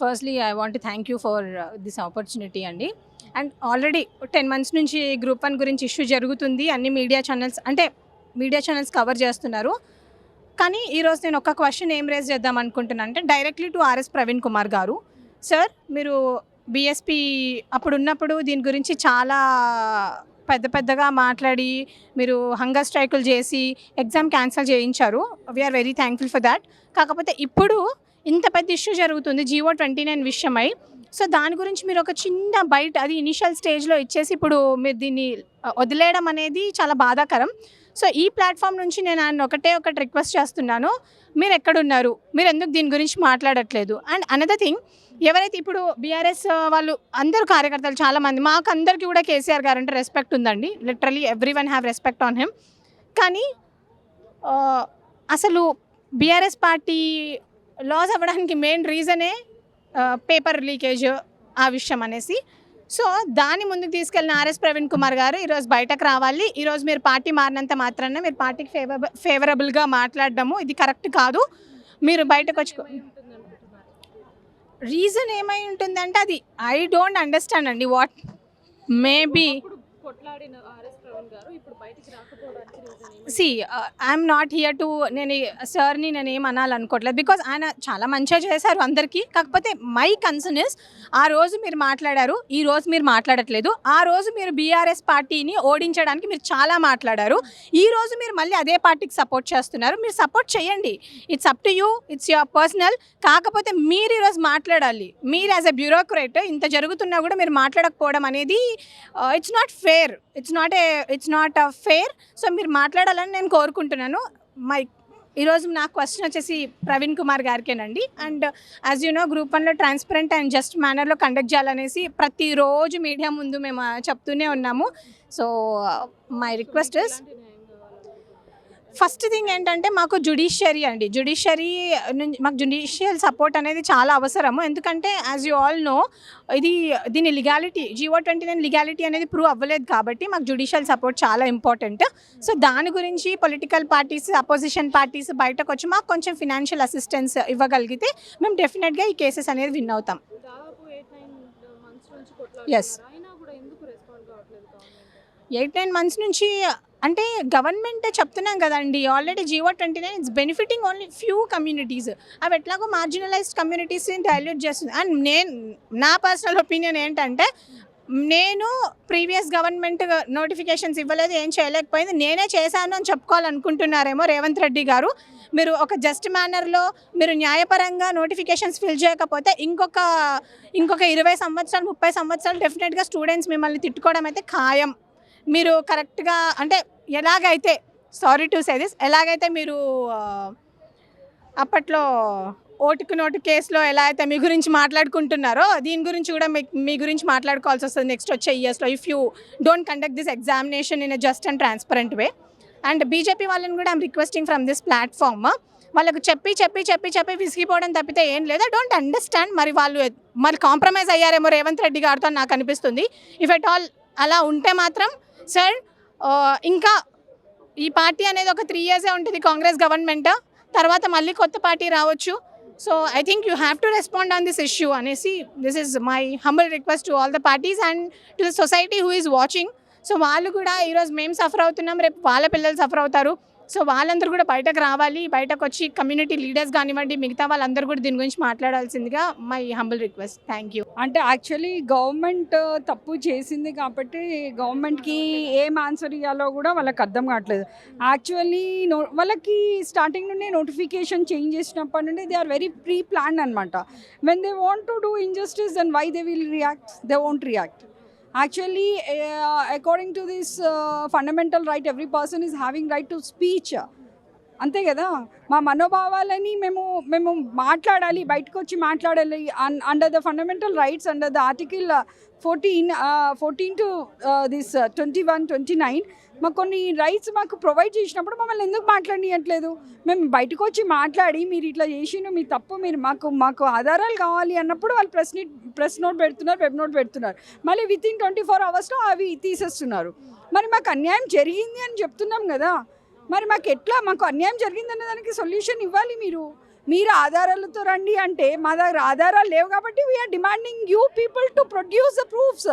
Firstly I want to thank you for this opportunity అండి. And already 10 months నుంచి group 1 గురించి issue జరుగుతుంది. అన్ని మీడియా ఛానల్స్ కవర్ చేస్తున్నారు. కానీ ఈరోజు నేను ఒక క్వశ్చన్ ఏం రేజ్ చేద్దాం అనుకుంటున్నాను అంటే directly to RS Praveen Kumar గారు. సార్, మీరు బీఎస్పీ అప్పుడున్నప్పుడు దీని గురించి చాలా పెద్దగా మాట్లాడి మీరు హంగర్ స్ట్రైకులు చేసి ఎగ్జామ్ క్యాన్సిల్ చేయించారు. We are very thankful for that. కాకపోతే ఇప్పుడు ఇంత పెద్ద ఇష్యూ జరుగుతుంది GO-29 విషయమై. సో దాని గురించి మీరు ఒక చిన్న బయట అది ఇనిషియల్ స్టేజ్లో ఇచ్చేసి ఇప్పుడు మీరు దీన్ని వదిలేయడం అనేది చాలా బాధాకరం. సో ఈ ప్లాట్ఫామ్ నుంచి నేను ఆయన ఒకటి రిక్వెస్ట్ చేస్తున్నాను, మీరు ఎక్కడున్నారు, మీరు ఎందుకు దీని గురించి మాట్లాడట్లేదు? అండ్ అనదర్ థింగ్, ఎవరైతే ఇప్పుడు బీఆర్ఎస్ వాళ్ళు అందరూ కార్యకర్తలు చాలామంది, మాకు అందరికీ కూడా కేసీఆర్ గారు అంటే రెస్పెక్ట్ ఉందండి. Literally every one have respect on him. కానీ అసలు బీఆర్ఎస్ పార్టీ లాస్ అవ్వడానికి మెయిన్ రీజనే పేపర్ లీకేజ్ ఆ విషయం అనేసి. సో దాన్ని ముందుకు తీసుకెళ్ళిన ఆర్ఎస్ ప్రవీణ్ కుమార్ గారు ఈరోజు బయటకు రావాలి. ఈరోజు మీరు పార్టీ మారినంత మాత్రాన మీరు పార్టీకి ఫేవరబుల్గా మాట్లాడడము ఇది కరెక్ట్ కాదు. మీరు బయటకు వచ్చి రీజన్ ఏమై ఉంటుందంటే అది ఐ డోంట్ అండర్స్టాండ్ అండి. What maybe see I'm not here to నేను సార్ని నేను ఏం అనాలనుకోవట్లేదు, బికాజ్ ఆయన చాలా మంచిగా చేశారు అందరికీ. కాకపోతే మై కన్సర్న్ ఇస్ ఆ రోజు మీరు మాట్లాడారు, ఈ రోజు మీరు మాట్లాడట్లేదు. ఆ రోజు మీరు బీఆర్ఎస్ పార్టీని ఓడించడానికి మీరు చాలా మాట్లాడారు, ఈ రోజు మీరు మళ్ళీ అదే పార్టీకి సపోర్ట్ చేస్తున్నారు. మీరు సపోర్ట్ చేయండి, it's up to you, it's your personal. కాకపోతే మీరు ఈరోజు మాట్లాడాలి. మీరు యాజ్ ఎ బ్యూరోక్రేట్ ఇంత జరుగుతున్నా కూడా మీరు మాట్లాడకపోవడం అనేది it's not fair, it's not fair. So మీరు మాట్లాడాలని నేను కోరుకుంటున్నాను. ఈరోజు నా క్వశ్చన్ వచ్చేసి ప్రవీణ్ కుమార్ గారికేనండి. And as you know group 1లో ట్రాన్స్పరెంట్ అండ్ జస్ట్ మేనర్లో కండక్ట్ చేయాలనేసి ప్రతిరోజు మీడియా ముందు మేము చెప్తూనే ఉన్నాము. So my request is, first thing ఏంటంటే మాకు జ్యుడిషియరీ నుంచి మాకు జ్యుడిషియల్ సపోర్ట్ అనేది చాలా అవసరము. ఎందుకంటే యాజ్ యూ ఆల్ నో దీని లీగాలిటీ GO-29 లీగాలిటీ అనేది ప్రూవ్ అవ్వలేదు కాబట్టి మాకు జ్యుడిషియల్ సపోర్ట్ చాలా ఇంపార్టెంట్. సో దాని గురించి పొలిటికల్ పార్టీస్, అపోజిషన్ పార్టీస్ బయటకు వచ్చి మాకు కొంచెం ఫినాన్షియల్ అసిస్టెన్స్ ఇవ్వగలిగితే మేము డెఫినెట్గా ఈ కేసెస్ అనేది విన్ అవుతాం. ఎస్, 8-9 మంత్స్ నుంచి అంటే గవర్నమెంట్ చెప్తున్నాం కదండి, already GO-29 it's benefiting only few communities. అవి ఎట్లాగో మార్జినలైజ్డ్ కమ్యూనిటీస్ని డైల్యూట్ చేస్తుంది. అండ్ నా పర్సనల్ ఒపీనియన్ ఏంటంటే, నేను ప్రీవియస్ గవర్నమెంట్ నోటిఫికేషన్స్ ఇవ్వలేదు, ఏం చేయలేకపోయింది, నేనే చేశాను అని చెప్పుకోవాలనుకుంటున్నారేమో రేవంత్ రెడ్డి గారు. మీరు ఒక జస్ట్ మేనర్లో మీరు న్యాయపరంగా నోటిఫికేషన్స్ ఫిల్ చేయకపోతే ఇంకొక 20 సంవత్సరాలు 30 సంవత్సరాలు డెఫినెట్గా స్టూడెంట్స్ మిమ్మల్ని తిట్టుకోవడం అయితే ఖాయం. మీరు కరెక్ట్గా అంటే ఎలాగైతే, సారీ టు సే దిస్, ఎలాగైతే మీరు అప్పట్లో ఓటుకు నోటు కేసులో ఎలా అయితే మీ గురించి మాట్లాడుకుంటున్నారో దీని గురించి కూడా మీ గురించి మాట్లాడుకోవాల్సి వస్తుంది నెక్స్ట్ వచ్చే ఇయర్స్లో, if you don't conduct this examination in a just and transparent way. And BJP వాళ్ళని కూడా I'm requesting from this platform, వాళ్ళకు చెప్పి విసిగిపోవడం తప్పితే ఏం లేదు. I don't understand. మరి కాంప్రమైజ్ అయ్యారేమో రేవంత్ రెడ్డి గారితో నాకు అనిపిస్తుంది. ఇఫ్ ఎట్ ఆల్ అలా ఉంటే మాత్రం సార్, ఇంకా ఈ పార్టీ అనేది ఒక 3 years ఉంటుంది కాంగ్రెస్ గవర్నమెంట్, తర్వాత మళ్ళీ కొత్త పార్టీ రావచ్చు. So I think you have to respond on this issue అనేసి, this is my humble request to all the parties and to the society who is watching. So వాళ్ళు కూడా ఈరోజు మేము సఫర్ అవుతున్నాం, రేపు వాళ్ళ పిల్లలు సఫర్ అవుతారు. సో వాళ్ళందరూ కూడా బయటకు రావాలి, బయటకు వచ్చి కమ్యూనిటీ లీడర్స్ కానివ్వండి, మిగతా వాళ్ళందరూ కూడా దీని గురించి మాట్లాడాల్సిందిగా my humble request. Thank you. అంటే యాక్చువల్లీ గవర్నమెంట్ తప్పు చేసింది కాబట్టి గవర్నమెంట్కి ఏం ఆన్సర్ ఇవ్వాలో కూడా వాళ్ళకి అర్థం కావట్లేదు. యాక్చువల్లీ వాళ్ళకి స్టార్టింగ్ నుండి నోటిఫికేషన్ చేంజ్ చేసినప్పటి నుండి they are very pre planned అనమాట. When they want to do injustice then why they will react? They won't react. Actually, according to this fundamental right, every person is having right to speech. అంతే కదా, మా మనోభావాలని మేము మాట్లాడాలి, బయటకు వచ్చి మాట్లాడాలి. Under the fundamental rights, under the article 14 to this 21, 29 మాకు కొన్ని రైట్స్ మాకు ప్రొవైడ్ చేసినప్పుడు మమ్మల్ని ఎందుకు మాట్లాడనియట్లేదు? మేము బయటకు వచ్చి మాట్లాడి మీరు ఇట్లా చేసిండు, మీ తప్పు, మీరు మాకు ఆధారాలు కావాలి అన్నప్పుడు వాళ్ళు ప్రెస్ నోట్ పెడుతున్నారు, వెబ్ నోట్ పెడుతున్నారు. మళ్ళీ వితిన్ 24 hours అవి తీసేస్తున్నారు. మరి మాకు అన్యాయం జరిగింది అని చెప్తున్నాం కదా, మరి మాకు ఎట్లా, మాకు అన్యాయం జరిగిందనే దానికి సొల్యూషన్ ఇవ్వాలి మీరు. మీరు ఆధారాలతో రండి అంటే మా దగ్గర ఆధారాలు లేవు కాబట్టి we are demanding you people to produce the proofs.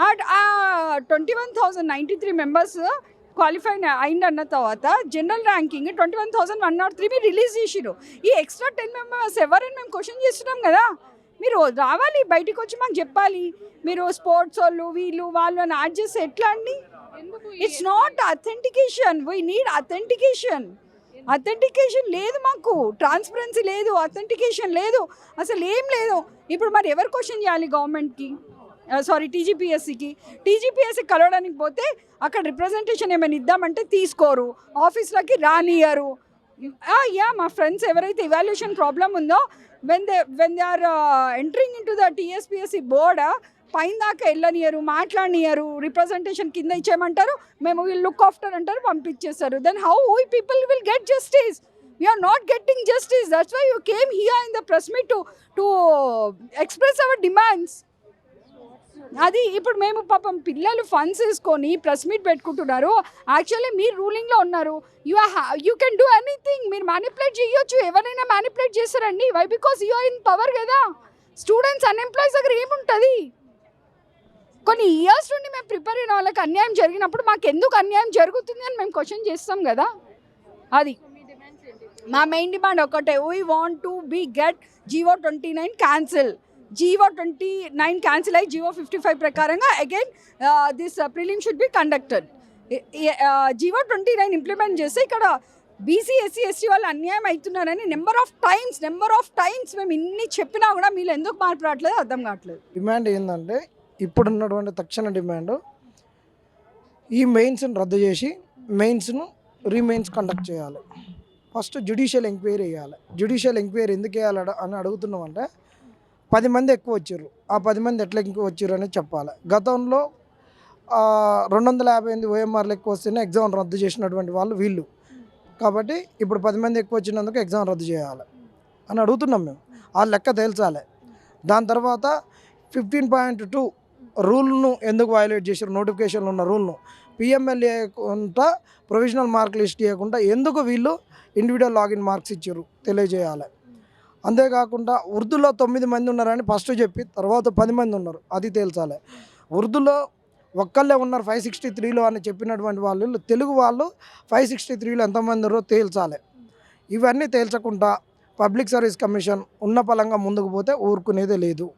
At 21,093 members qualify అయిందన్న తర్వాత జనరల్ ర్యాంకింగ్ 21,103 మీరు రిలీజ్ చేసిరు. ఈ ఎక్స్ట్రా 10 మెంబర్స్ ఎవరని మేము క్వశ్చన్ చేస్తున్నాం కదా. మీరు రావాలి, బయటికి వచ్చి మాకు చెప్పాలి. మీరు స్పోర్ట్స్ వాళ్ళు వీళ్ళు వాళ్ళు అని యాడ్ చేస్తే ఎట్లా అండి? It's not authentication. We need authentication. Authentication లేదు, మాకు ట్రాన్స్పరెన్సీ లేదు, అథెంటికేషన్ లేదు, అసలు ఏం లేదు. ఇప్పుడు మరి ఎవరు క్వశ్చన్ చేయాలి గవర్నమెంట్కి? సారీ, టీజీపీఎస్సీకి. టీజీపీఎస్సీ కలవడానికి పోతే అక్కడ రిప్రజెంటేషన్ ఏమైనా ఇద్దామంటే తీసుకోరు, ఆఫీస్లోకి రానియరు. యా, మా ఫ్రెండ్స్ ఎవరైతే ఇవాల్యుయేషన్ ప్రాబ్లమ్ ఉందో when they are entering into the TSPSC board, పైన దాకా వెళ్ళనియరు, మాట్లాడనియరు, రిప్రజెంటేషన్ కింద ఇచ్చేయమంటారు, మేము విల్ లుక్ ఆఫ్టర్ అంటారు, పంపించేస్తారు. Then how we people will get justice? We are not getting justice. That's why you came here in the press meet to express our demands. అది ఇప్పుడు మేము పాపం పిల్లలు ఫండ్స్ వేసుకొని ప్రెస్ మీట్ పెట్టుకుంటున్నారు. Actually మీరు రూలింగ్లో ఉన్నారు. You can do anything. మీరు మ్యానిపులేట్ చేయొచ్చు, ఎవరైనా మ్యానిపులేట్ చేస్తారండి. Why? Because you are in power కదా. స్టూడెంట్స్ అన్ఎంప్లాయీస్ దగ్గర ఏముంటుంది? కొన్ని ఇయర్స్ నుండి మేము ప్రిపేర్ అయిన వాళ్ళకి అన్యాయం జరిగినప్పుడు మాకు ఎందుకు అన్యాయం జరుగుతుంది అని మేము క్వశ్చన్ చేస్తాం కదా. అది మా మెయిన్ డిమాండ్ ఒకటే. We want to be get GO 29 cancel. GO 29 cancel అయ్యి జీవో 55 ప్రకారంగా again this prelim should be conducted. GO 29 implement చేస్తే ఇక్కడ బీసీ ఎస్సీ ఎస్టీ వాళ్ళు అన్యాయం అవుతున్నారని నెంబర్ ఆఫ్ టైమ్స్ మేము ఇన్ని చెప్పినా కూడా మీరు ఎందుకు మార్పు రావట్లేదు అర్థం కావట్లేదు. డిమాండ్ ఏంటంటే ఇప్పుడున్నటువంటి తక్షణ డిమాండ్ ఈ మెయిన్స్ని రద్దు చేసి మెయిన్స్ను రీమెయిన్స్ కండక్ట్ చేయాలి. ఫస్ట్ జ్యుడిషియల్ ఎంక్వైరీ వేయాలి. జ్యుడిషియల్ ఎంక్వైరీ ఎందుకు వేయాలి అని అడుగుతున్నామంటే 10 మంది ఎక్కువ వచ్చారు. ఆ 10 మంది ఎట్లా ఎక్కువ వచ్చారు అనేది చెప్పాలి. గతంలో 258 ఓఎంఆర్లు ఎక్కువ వస్తేనే ఎగ్జామ్ రద్దు చేసినటువంటి వాళ్ళు వీళ్ళు. కాబట్టి ఇప్పుడు 10 మంది ఎక్కువ వచ్చినందుకు ఎగ్జామ్ రద్దు చేయాలి అని అడుగుతున్నాం మేము. ఆ లెక్క తేల్చాలి. దాని తర్వాత 15.2 రూల్ను ఎందుకు వయలేట్ చేశారు? నోటిఫికేషన్లో ఉన్న రూల్ను పిఎంఎల్ఏ కుంటా ప్రొవిజనల్ మార్క్ లిస్ట్ ఇవ్వకుండా ఎందుకు వీళ్ళు ఇండివిజువల్ లాగిన్ మార్క్స్ ఇచ్చారు తెలియజేయాలి. అంతేకాకుండా ఉర్దూలో 9 మంది ఉన్నారని ఫస్ట్ చెప్పి తర్వాత 10 మంది ఉన్నారు, అది తేల్చాలి. ఉర్దూలో ఒక్కళ్ళే ఉన్నారు 563లో అని చెప్పినటువంటి వాళ్ళు తెలుగు వాళ్ళు 563లో ఎంతమంది ఉన్నారో తేల్చాలి. ఇవన్నీ తేల్చకుండా పబ్లిక్ సర్వీస్ కమిషన్ ఉన్న పలంగా ముందుకు పోతే ఊరుకునేదే లేదు.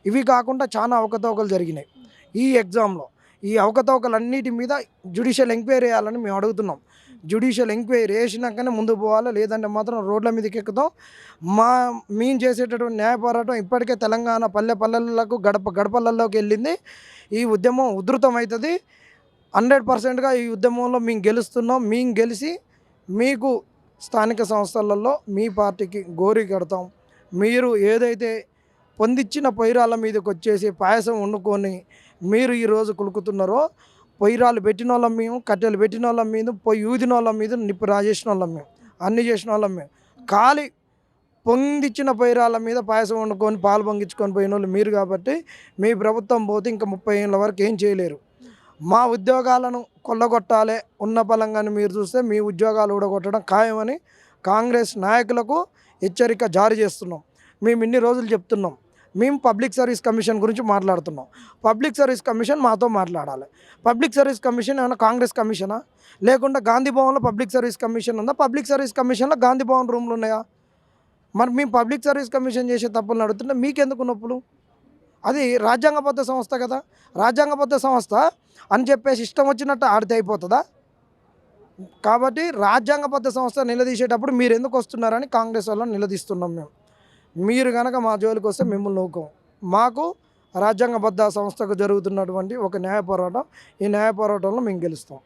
ఇవి కాకుండా చాలా అవకతవకలు జరిగినాయి ఈ ఎగ్జామ్లో. ఈ అవకతవకలన్నిటి మీద జ్యుడిషియల్ ఎంక్వైరీ వేయాలని మేము అడుగుతున్నాం. జ్యుడిషియల్ ఎంక్వైరీ వేసినాకనే ముందుకు పోవాలి, లేదంటే మాత్రం రోడ్ల మీదకి ఎక్కుతాం. మేము చేసేటటువంటి న్యాయ పోరాటం ఇప్పటికే తెలంగాణ పల్లెలకు గడపలలోకి వెళ్ళింది. ఈ ఉద్యమం ఉధృతం అవుతుంది. 100%గా ఈ ఉద్యమంలో మేము గెలుస్తున్నాం. మేము గెలిచి మీకు స్థానిక సంస్థలలో మీ పార్టీకి గోరి కడతాం. మీరు ఏదైతే పొందిచ్చిన పొయ్యిరాళ్ళ మీదకి వచ్చేసి పాయసం వండుకొని మీరు ఈరోజు కులుకుతున్నారో, పొయ్యిరాలు పెట్టిన వాళ్ళం మేము, కట్టెలు పెట్టిన వాళ్ళం మీద, పొయ్యి ఊదిన వాళ్ళం మీద, నిప్పు రాజేసిన వాళ్ళం మేము, అన్నీ చేసిన వాళ్ళం మేము. ఖాళీ పొందిచ్చిన పొయ్యిరాళ్ళ మీద పాయసం వండుకొని పాలు పొంగించుకొని పోయిన వాళ్ళు మీరు. కాబట్టి మీ ప్రభుత్వం పోతే ఇంకా 30 ఏళ్ళ వరకు ఏం చేయలేరు. మా ఉద్యోగాలను కొల్లగొట్టాలి ఉన్న పలంగానే మీరు చూస్తే మీ ఉద్యోగాలు ఊడగొట్టడం ఖాయమని కాంగ్రెస్ నాయకులకు హెచ్చరిక జారీ చేస్తున్నాం. మేము ఇన్ని రోజులు చెప్తున్నాం. మేము పబ్లిక్ సర్వీస్ కమిషన్ గురించి మాట్లాడుతున్నాం. పబ్లిక్ సర్వీస్ కమిషన్ మాతో మాట్లాడాలి. పబ్లిక్ సర్వీస్ కమిషన్ ఏమైనా కాంగ్రెస్ కమిషనా? లేకుండా గాంధీ భవన్లో పబ్లిక్ సర్వీస్ కమిషన్ ఉందా? పబ్లిక్ సర్వీస్ కమిషన్లో గాంధీ భవన్ రూమ్లు ఉన్నాయా? మరి మేము పబ్లిక్ సర్వీస్ కమిషన్ చేసే తప్పులు నడుతుంటే మీకెందుకు నొప్పులు? అది రాజ్యాంగబద్ధ సంస్థ కదా. రాజ్యాంగబద్ధ సంస్థ అని చెప్పేసి ఇష్టం వచ్చినట్టు ఆడితే అయిపోతుందా? కాబట్టి రాజ్యాంగబద్ధ సంస్థ నిలదీసేటప్పుడు మీరు ఎందుకు వస్తున్నారని కాంగ్రెస్ వాళ్ళని నిలదీస్తున్నాం మేము. మీరు కనుక మా జోలికి వస్తే మిమ్మల్ని నూకం. మాకు రాజ్యాంగబద్ధ సంస్థకు జరుగుతున్నటువంటి ఒక న్యాయ పోరాటం, ఈ న్యాయ పోరాటంలో మేము గెలుస్తాం.